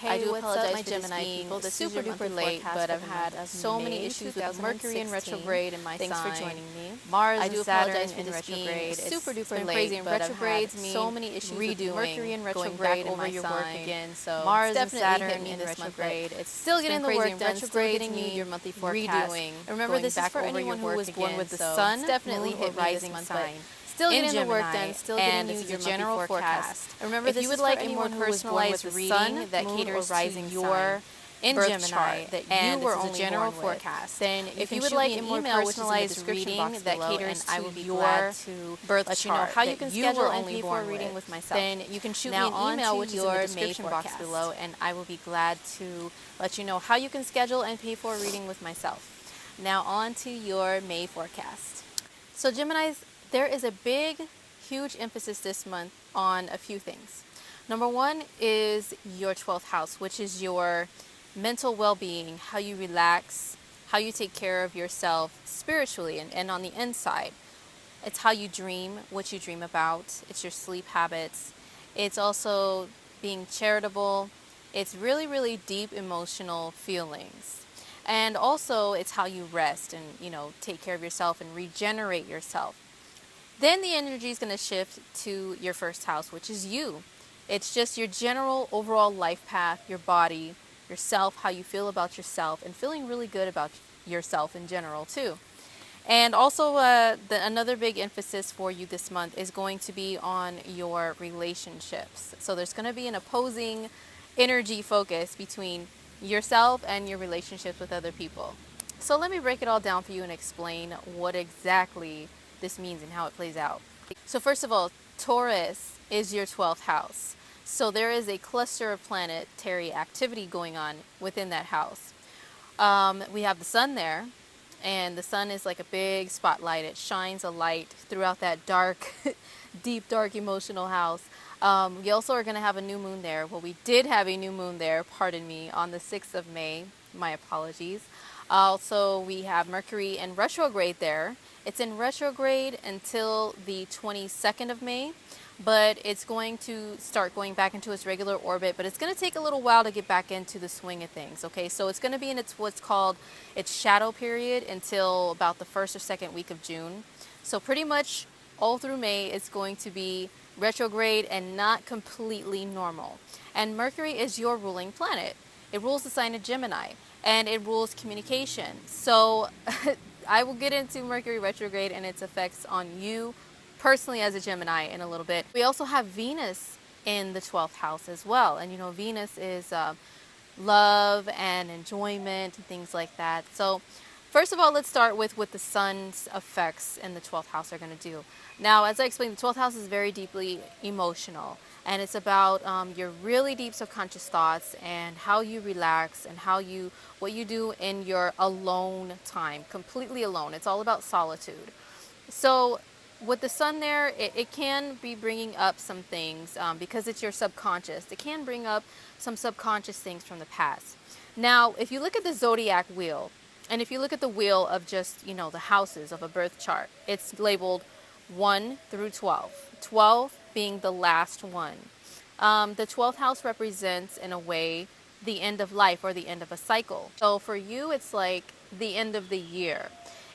I do apologize my Gemini people. This is super duper late, but I've had so many issues with Mercury in retrograde in my sign. Thanks for joining me. Mars and Saturn in retrograde. Super duper late, and retrogrades mean so many issues redoing Mercury in retrograde over your work again. So Mars and Saturn in retrograde. It's still getting the work done. Still getting you your monthly forecast. Redoing. Remember, this is for anyone who was born with the Sun, definitely hit rising sign. Still getting the work done, still getting you your general forecast. Remember, if you would like a more personalized reading that caters to your birth chart that you were only general forecast, then if you would like a more personalized reading that caters to your birth chart, how you can schedule and pay for a reading with myself, then you can shoot me an email, which is in the description box below, and I will be glad to let you know how you can schedule and pay for a reading with myself. Now on to your May forecast. So Geminis, there is a big, huge emphasis this month on a few things. Number one is your 12th house, which is your mental well-being, how you relax, how you take care of yourself spiritually and on the inside. It's how you dream, what you dream about. It's your sleep habits. It's also being charitable. It's really, really deep emotional feelings. And also it's how you rest and, take care of yourself and regenerate yourself. Then the energy is going to shift to your first house, which is you. It's just your general overall life path, your body, yourself, how you feel about yourself, and feeling really good about yourself in general too. And also another big emphasis for you this month is going to be on your relationships. So there's going to be an opposing energy focus between yourself and your relationships with other people. So let me break it all down for you and explain what exactly this means and how it plays out. So first of all, Taurus is your 12th house. So there is a cluster of planetary activity going on within that house. We have the sun there, and the sun is like a big spotlight. It shines a light throughout that dark, deep, dark emotional house. We also are going to have a new moon there. Well, we did have a new moon there, pardon me, on the 6th of May. My apologies. Also, we have Mercury in retrograde there. It's in retrograde until the 22nd of May, but it's going to start going back into its regular orbit, but it's going to take a little while to get back into the swing of things, okay? So it's going to be in what's called its shadow period until about the 1st or 2nd week of June. So pretty much all through May, it's going to be retrograde and not completely normal. And Mercury is your ruling planet. It rules the sign of Gemini, and it rules communication. So I will get into Mercury retrograde and its effects on you personally as a Gemini in a little bit. We also have Venus in the 12th house as well. And Venus is love and enjoyment and things like that. So first of all, let's start with what the sun's effects in the 12th house are going to do. Now, as I explained, the 12th house is very deeply emotional. And it's about your really deep subconscious thoughts and how you relax and what you do in your alone time, completely alone. It's all about solitude. So with the sun there, it can be bringing up some things because it's your subconscious. It can bring up some subconscious things from the past. Now, if you look at the zodiac wheel, and if you look at the wheel of just, the houses of a birth chart, it's labeled 1 through 12. 12 being the last one. The 12th house represents, in a way, the end of life or the end of a cycle. So for you, it's like the end of the year.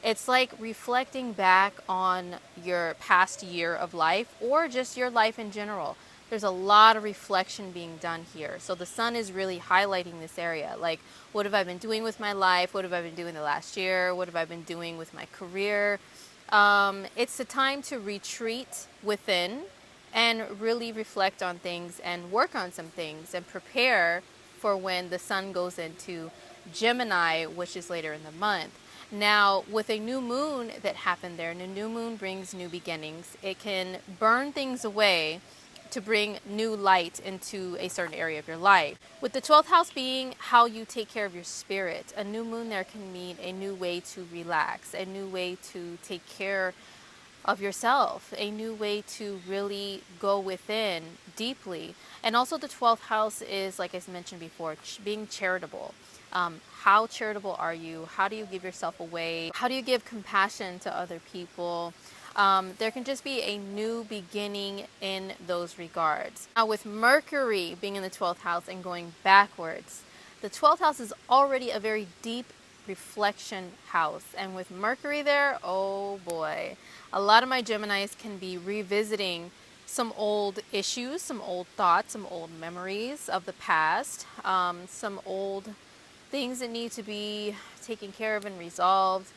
It's like reflecting back on your past year of life or just your life in general. There's a lot of reflection being done here. So the sun is really highlighting this area. Like, what have I been doing with my life? What have I been doing the last year? What have I been doing with my career? It's a time to retreat within and really reflect on things and work on some things and prepare for when the sun goes into Gemini, which is later in the month. Now, with a new moon that happened there, and a new moon brings new beginnings, it can burn things away to bring new light into a certain area of your life. With the 12th house being how you take care of your spirit, a new moon there can mean a new way to relax, a new way to take care of yourself, a new way to really go within deeply. And also the 12th house is, like I mentioned before, being charitable. How charitable are you? How do you give yourself away? How do you give compassion to other people? There can just be a new beginning in those regards. Now, with Mercury being in the 12th house and going backwards, the 12th house is already a very deep reflection house. And with Mercury there, oh boy, a lot of my Geminis can be revisiting some old issues, some old thoughts, some old memories of the past, some old things that need to be taken care of and resolved,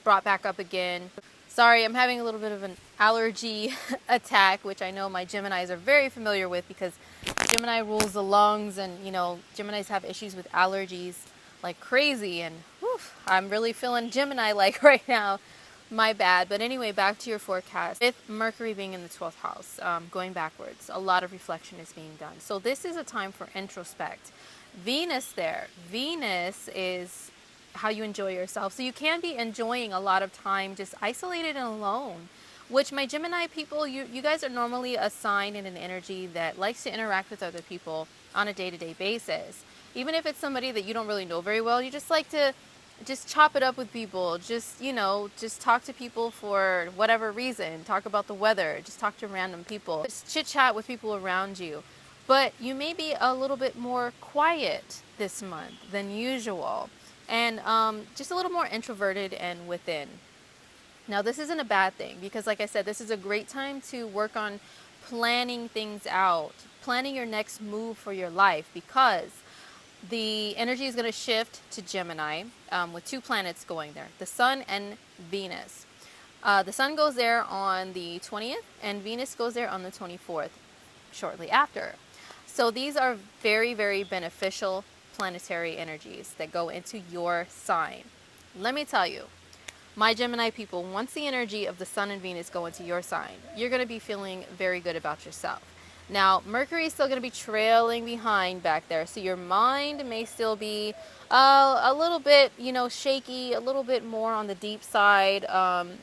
brought back up again. Sorry, I'm having a little bit of an allergy attack, which I know my Geminis are very familiar with because Gemini rules the lungs, and you know, Geminis have issues with allergies like crazy, and whew, I'm really feeling Gemini-like right now. My bad. But anyway, back to your forecast. With Mercury being in the 12th house, going backwards, a lot of reflection is being done. So this is a time for introspect. Venus there. Venus is how you enjoy yourself. So you can be enjoying a lot of time just isolated and alone, which my Gemini people, you guys are normally a sign and an energy that likes to interact with other people on a day-to-day basis. Even if it's somebody that you don't really know very well, you just like to just chop it up with people, just, you know, just talk to people for whatever reason, talk about the weather, just talk to random people, just chit chat with people around you. But you may be a little bit more quiet this month than usual, and just a little more introverted and within. Now, this isn't a bad thing because, like I said, this is a great time to work on planning things out, planning your next move for your life, because the energy is going to shift to Gemini with two planets going there, the Sun and Venus. The Sun goes there on the 20th and Venus goes there on the 24th, shortly after. So these are very, very beneficial planetary energies that go into your sign. Let me tell you, my Gemini people, once the energy of the Sun and Venus go into your sign, you're going to be feeling very good about yourself. Now, Mercury is still going to be trailing behind back there, so your mind may still be a little bit, you know, shaky, a little bit more on the deep side,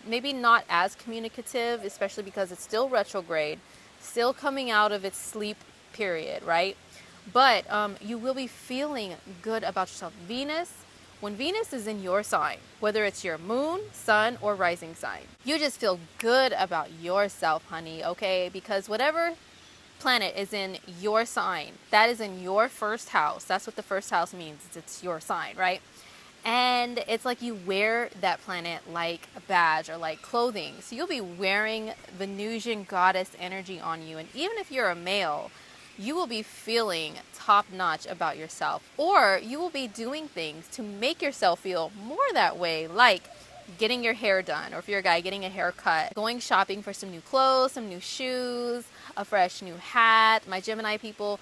maybe not as communicative, especially because it's still retrograde, still coming out of its sleep period, right? But you will be feeling good about yourself. When Venus is in your sign, whether it's your moon, sun, or rising sign, you just feel good about yourself, honey, okay? Because whatever planet is in your sign, that is in your first house. That's what the first house means. It's your sign, right? And it's like you wear that planet like a badge or like clothing. So you'll be wearing Venusian goddess energy on you. And even if you're a male, you will be feeling top-notch about yourself. Or you will be doing things to make yourself feel more that way, like getting your hair done, or if you're a guy, getting a haircut, going shopping for some new clothes, some new shoes, a fresh new hat. My Gemini people,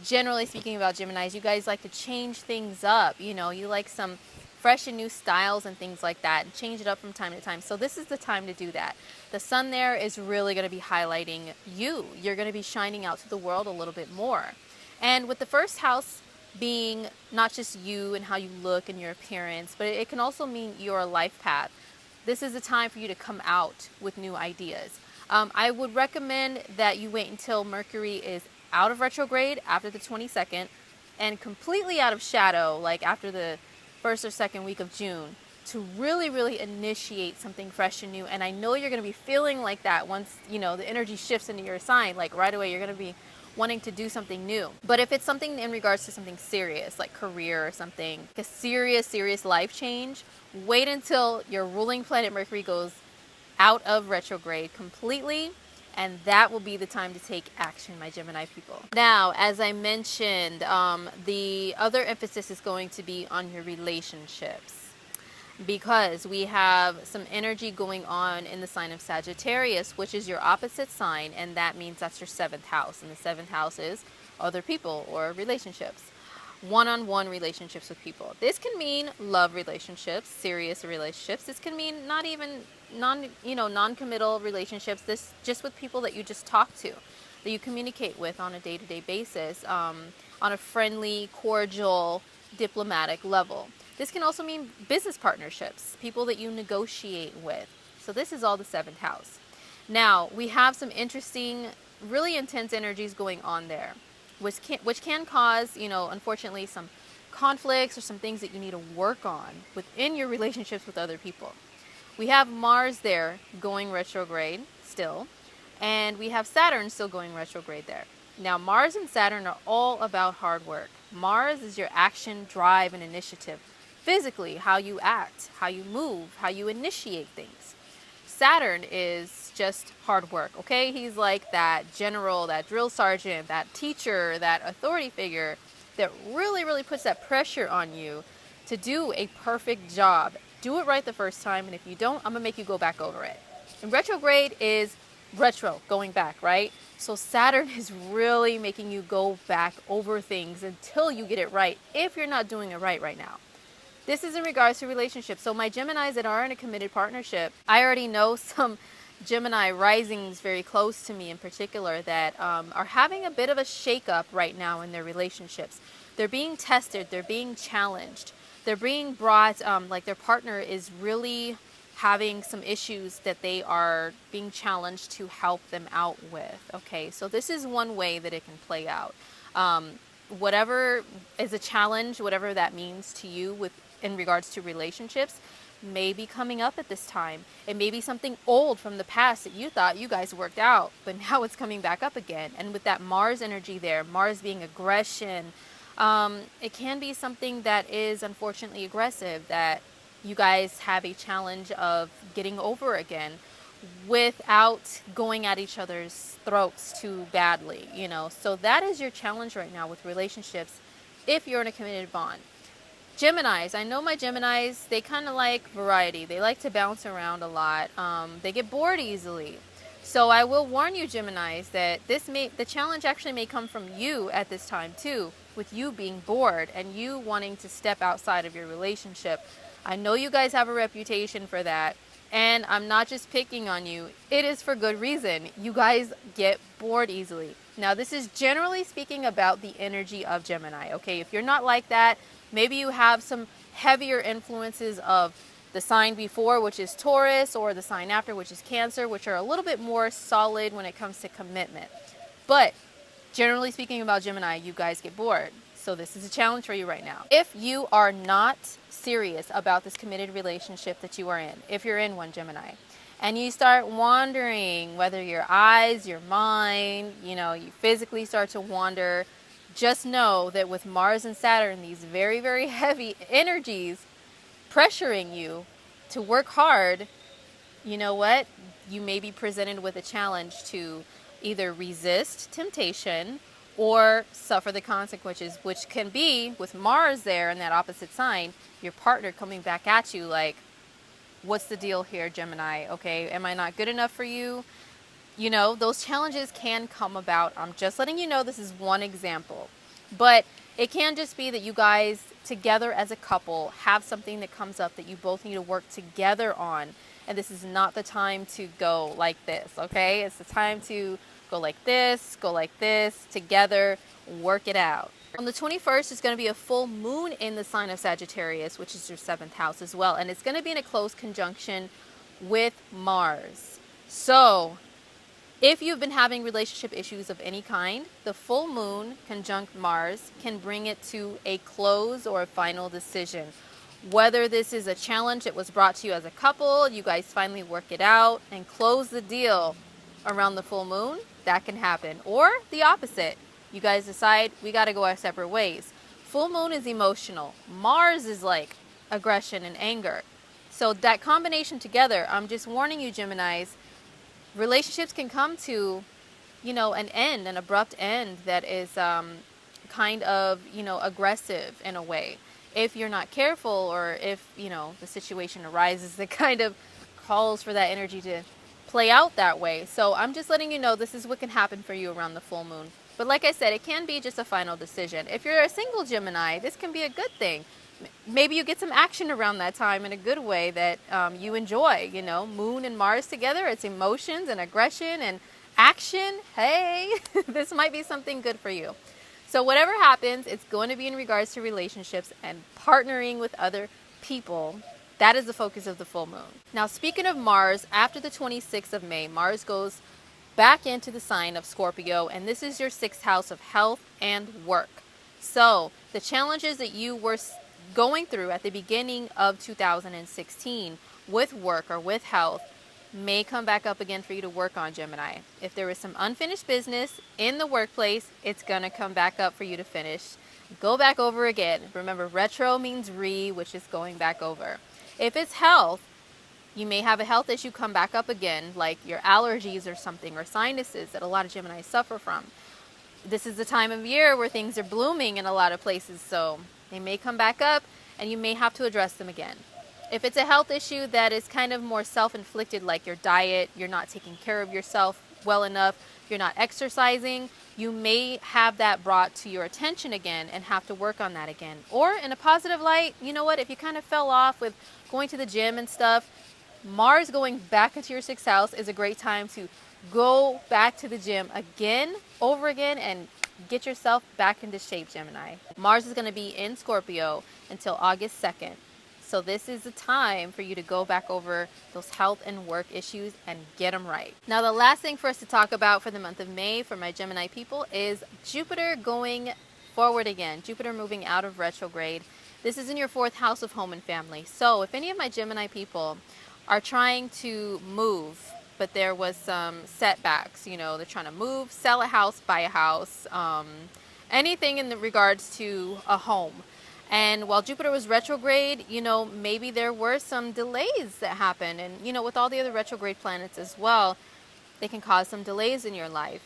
generally speaking about Geminis, you guys like to change things up. You know, you like some fresh and new styles and things like that, and change it up from time to time. So this is the time to do that. The Sun there is really going to be highlighting you. You're going to be shining out to the world a little bit more. And with the first house being not just you and how you look and your appearance, but it can also mean your life path. This is the time for you to come out with new ideas. I would recommend that you wait until Mercury is out of retrograde after the 22nd and completely out of shadow, like after the first or second week of June, to really, really initiate something fresh and new. And I know you're going to be feeling like that once, you know, the energy shifts into your sign. Like right away, you're going to be wanting to do something new. But if it's something in regards to something serious, like career or something, like a serious life change, wait until your ruling planet Mercury goes out of retrograde completely, and that will be the time to take action, my Gemini people. Now, as I mentioned, the other emphasis is going to be on your relationships, because we have some energy going on in the sign of Sagittarius, which is your opposite sign, and that means that's your 7th house, and the 7th house is other people or relationships, one-on-one relationships with people. This can mean love relationships, serious relationships. This can mean not even non-committal relationships. This just with people that you just talk to, that you communicate with on a day-to-day basis, on a friendly, cordial, diplomatic level. This can also mean business partnerships, people that you negotiate with. So this is all the 7th house. Now, we have some interesting, really intense energies going on there, which can cause, you know, unfortunately, some conflicts or some things that you need to work on within your relationships with other people. We have Mars there going retrograde still, and we have Saturn still going retrograde there. Now, Mars and Saturn are all about hard work. Mars is your action, drive, and initiative. Physically, how you act, how you move, how you initiate things. Saturn is just hard work, okay? He's like that general, that drill sergeant, that teacher, that authority figure that really, really puts that pressure on you to do a perfect job. Do it right the first time, and if you don't, I'm gonna make you go back over it. And retrograde is retro, going back, right? So Saturn is really making you go back over things until you get it right, if you're not doing it right now. This is in regards to relationships. So my Geminis that are in a committed partnership, I already know some Gemini risings very close to me in particular that are having a bit of a shakeup right now in their relationships. They're being tested, they're being challenged, they're being brought, like their partner is really having some issues that they are being challenged to help them out with. Okay, so this is one way that it can play out. Whatever is a challenge, whatever that means to you in regards to relationships, may be coming up at this time. It may be something old from the past that you thought you guys worked out, but now it's coming back up again. And with that Mars energy there, Mars being aggression, it can be something that is unfortunately aggressive that you guys have a challenge of getting over again without going at each other's throats too badly, you know. So that is your challenge right now with relationships if you're in a committed bond. Geminis, I know my Geminis, they kind of like variety. They like to bounce around a lot. They get bored easily. So I will warn you, Geminis, that the challenge actually may come from you at this time too, with you being bored and you wanting to step outside of your relationship. I know you guys have a reputation for that, and I'm not just picking on you. It is for good reason. You guys get bored easily. Now, this is generally speaking about the energy of Gemini, okay? If you're not like that, maybe you have some heavier influences of the sign before, which is Taurus, or the sign after, which is Cancer, which are a little bit more solid when it comes to commitment. But generally speaking about Gemini, you guys get bored. So this is a challenge for you right now. If you are not serious about this committed relationship that you are in, if you're in one, Gemini, and you start wandering, whether your eyes, your mind, you know, you physically start to wander, just know that with Mars and Saturn, these very, very heavy energies pressuring you to work hard, you know what? You may be presented with a challenge to either resist temptation or suffer the consequences, which can be, with Mars there in that opposite sign, your partner coming back at you like, what's the deal here, Gemini? Okay, am I not good enough for you? You know, those challenges can come about. I'm just letting you know this is one example. But it can just be that you guys together as a couple have something that comes up that you both need to work together on. And this is not the time to go like this, okay? It's the time to go like this, together, work it out. On the 21st, it's going to be a full moon in the sign of Sagittarius, which is your 7th house as well. And it's going to be in a close conjunction with Mars. So if you've been having relationship issues of any kind, the full moon conjunct Mars can bring it to a close or a final decision. Whether this is a challenge that was brought to you as a couple, you guys finally work it out and close the deal around the full moon, that can happen. Or the opposite. You guys decide we got to go our separate ways. Full moon is emotional. Mars is like aggression and anger. So that combination together, I'm just warning you, Geminis, relationships can come to, you know, an end, an abrupt end that is kind of, you know, aggressive in a way. If you're not careful, or if, you know, the situation arises that kind of calls for that energy to play out that way. So I'm just letting you know this is what can happen for you around the full moon. But like I said, it can be just a final decision. If you're a single Gemini, this can be a good thing. Maybe you get some action around that time in a good way that you enjoy, you know, Moon and Mars together. It's emotions and aggression and action. Hey, this might be something good for you. So whatever happens, it's going to be in regards to relationships and partnering with other people. That is the focus of the full moon. Now, speaking of Mars, after the 26th of May, Mars goes back into the sign of Scorpio, and this is your 6th house of health and work. So the challenges that you were going through at the beginning of 2016 with work or with health may come back up again for you to work on, Gemini. If there is some unfinished business in the workplace, it's going to come back up for you to finish. Go back over again. Remember, retro means which is going back over. If it's health, you may have a health issue come back up again, like your allergies or something, or sinuses that a lot of Geminis suffer from. This is the time of year where things are blooming in a lot of places, so they may come back up and you may have to address them again. If it's a health issue that is kind of more self-inflicted, like your diet, you're not taking care of yourself well enough, you're not exercising, you may have that brought to your attention again and have to work on that again. Or in a positive light, you know what, if you kind of fell off with going to the gym and stuff, Mars going back into your 6th house is a great time to go back to the gym again, over again, and get yourself back into shape, Gemini. Mars is going to be in Scorpio until August 2nd. So this is the time for you to go back over those health and work issues and get them right. Now, the last thing for us to talk about for the month of May for my Gemini people is Jupiter going forward again. Jupiter moving out of retrograde. This is in your 4th house of home and family. So if any of my Gemini people are trying to move, but there was some setbacks, you know, they're trying to move, sell a house, buy a house, anything in regards to a home. And while Jupiter was retrograde, you know, maybe there were some delays that happened. And, you know, with all the other retrograde planets as well, they can cause some delays in your life.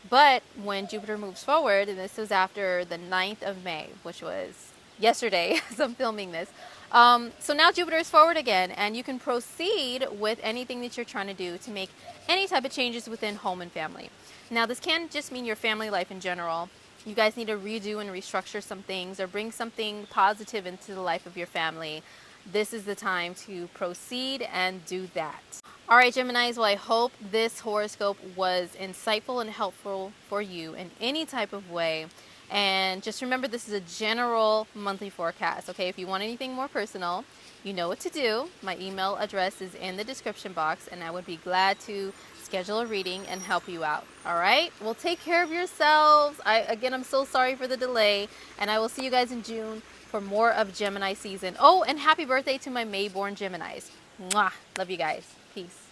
But when Jupiter moves forward, and this was after the 9th of May, which was yesterday as I'm filming this. So now Jupiter is forward again, and you can proceed with anything that you're trying to do to make any type of changes within home and family. Now, this can just mean your family life in general. You guys need to redo and restructure some things or bring something positive into the life of your family. This is the time to proceed and do that. All right, Geminis, well, I hope this horoscope was insightful and helpful for you in any type of way. And just remember, this is a general monthly forecast, okay? If you want anything more personal, you know what to do. My email address is in the description box, and I would be glad to schedule a reading and help you out. All right? Well, take care of yourselves. Again, I'm so sorry for the delay, and I will see you guys in June for more of Gemini season. Oh, and happy birthday to my May-born Geminis. Mwah! Love you guys. Peace.